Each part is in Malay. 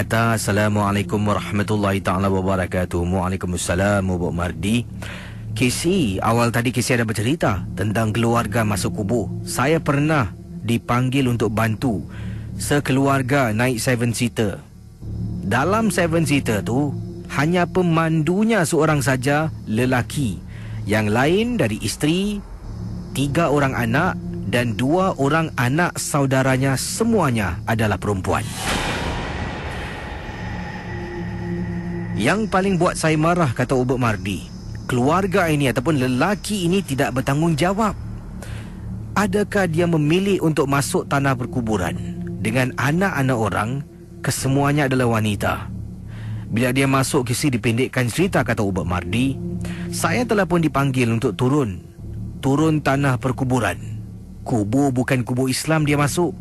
kata Assalamualaikum warahmatullahi ta'ala wabarakatuh. Waalaikumsalam Buk Mardi. Kisi, awal tadi Kisi ada bercerita tentang keluarga masuk kubur. Saya pernah dipanggil untuk bantu sekeluarga naik 7-seater. Dalam 7-seater tu hanya pemandunya seorang saja lelaki. Yang lain dari isteri, 3 orang anak dan 2 orang anak saudaranya semuanya adalah perempuan. Yang paling buat saya marah, kata Ubek Mardi, keluarga ini ataupun lelaki ini tidak bertanggungjawab. Adakah dia memilih untuk masuk tanah perkuburan dengan anak-anak orang, kesemuanya adalah wanita. Bila dia masuk, Kisi dipendekkan cerita, kata Ubek Mardi, saya telah pun dipanggil untuk turun tanah perkuburan. Kubur bukan kubur Islam dia masuk.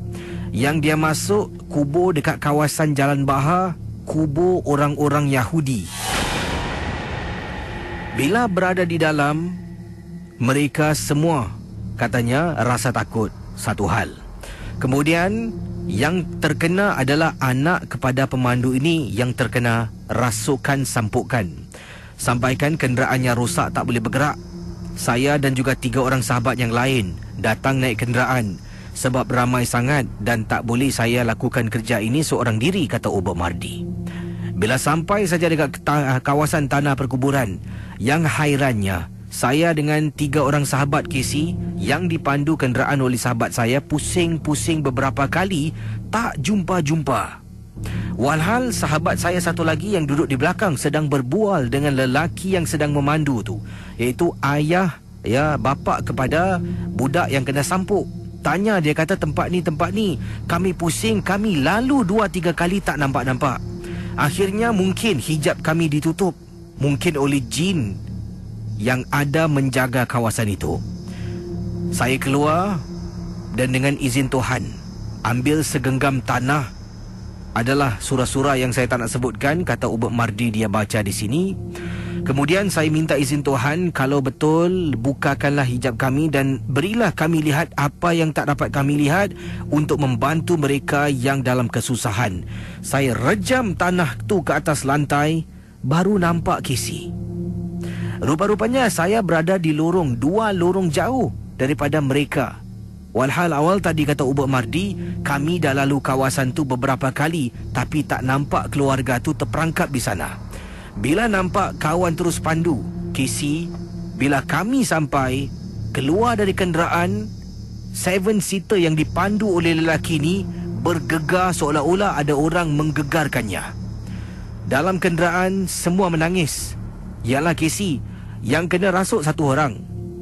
Yang dia masuk kubur dekat kawasan Jalan Bahar, kubur orang-orang Yahudi. Bila berada di dalam, mereka semua katanya rasa takut satu hal. Kemudian yang terkena adalah anak kepada pemandu ini yang terkena rasukan sampukan. Sampaikan kenderaannya rosak, tak boleh bergerak. Saya dan juga 3 orang sahabat yang lain datang naik kenderaan sebab ramai sangat dan tak boleh saya lakukan kerja ini seorang diri, kata Ubek Mardi. Bila sampai saja dekat kawasan tanah perkuburan, yang hairannya, saya dengan 3 orang sahabat Kisi yang dipandu kenderaan oleh sahabat saya pusing-pusing beberapa kali tak jumpa-jumpa. Walhal sahabat saya satu lagi yang duduk di belakang sedang berbual dengan lelaki yang sedang memandu tu, iaitu ayah, bapa kepada budak yang kena sampuk. Tanya, dia kata tempat ni, kami pusing, kami lalu 2-3 kali tak nampak-nampak. Akhirnya mungkin hijab kami ditutup, mungkin oleh jin yang ada menjaga kawasan itu. Saya keluar dan dengan izin Tuhan ambil segenggam tanah. Adalah surah-surah yang saya tak nak sebutkan, kata Ubek Mardi, dia baca di sini. Kemudian saya minta izin Tuhan, kalau betul bukakanlah hijab kami dan berilah kami lihat apa yang tak dapat kami lihat untuk membantu mereka yang dalam kesusahan. Saya rejam tanah tu ke atas lantai, baru nampak Kisi. Rupa-rupanya saya berada di 2 lorong jauh daripada mereka. Walhal awal tadi, kata Ubek Mardi, kami dah lalu kawasan tu beberapa kali tapi tak nampak keluarga tu terperangkap di sana. Bila nampak, kawan terus pandu Kisi. Bila kami sampai, keluar dari kenderaan 7-seater yang dipandu oleh lelaki ni bergegar seolah-olah ada orang menggegarkannya. Dalam kenderaan semua menangis. Ialah Kisi yang kena rasuk 1 orang.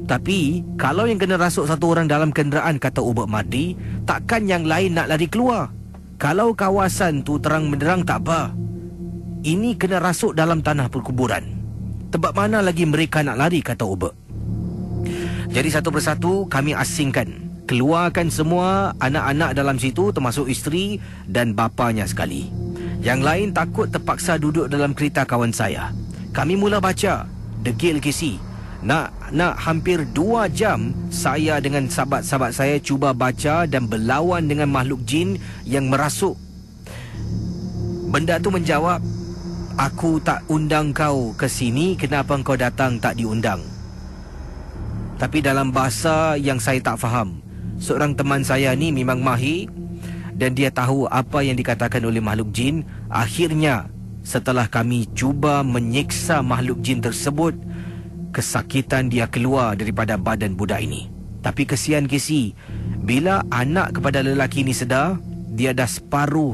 Tapi kalau yang kena rasuk 1 orang dalam kenderaan, kata Ubek Mardi, takkan yang lain nak lari keluar. Kalau kawasan tu terang menderang tak apa, ini kena rasuk dalam tanah perkuburan. Tempat mana lagi mereka nak lari, kata Ubek. Jadi satu persatu kami asingkan, keluarkan semua anak-anak dalam situ, termasuk isteri dan bapanya sekali. Yang lain takut terpaksa duduk dalam kereta kawan saya. Kami mula baca, degil Kisi. Nak hampir 2 jam saya dengan sahabat-sahabat saya cuba baca dan berlawan dengan makhluk jin yang merasuk. Benda tu menjawab, aku tak undang kau ke sini, kenapa kau datang tak diundang? Tapi dalam bahasa yang saya tak faham. Seorang teman saya ni memang mahir dan dia tahu apa yang dikatakan oleh makhluk jin. Akhirnya setelah kami cuba menyiksa makhluk jin tersebut, kesakitan dia keluar daripada badan budak ini. Tapi kesian Kisi, bila anak kepada lelaki ini sedar, dia dah separuh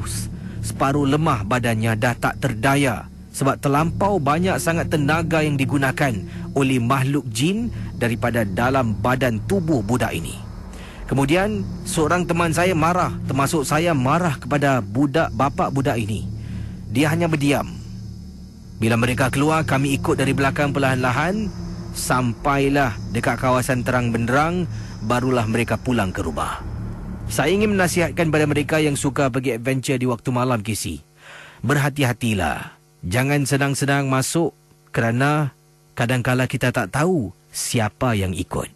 lemah badannya, dah tak terdaya sebab terlampau banyak sangat tenaga yang digunakan oleh makhluk jin daripada dalam badan tubuh budak ini. Kemudian seorang teman saya marah, termasuk saya marah kepada bapa budak ini. Dia hanya berdiam. Bila mereka keluar, kami ikut dari belakang perlahan-lahan. Sampailah dekat kawasan terang benderang, barulah mereka pulang ke rumah. Saya ingin menasihatkan pada mereka yang suka pergi adventure di waktu malam, Kisi. Berhati-hatilah. Jangan senang-senang masuk kerana kadang-kala kita tak tahu siapa yang ikut.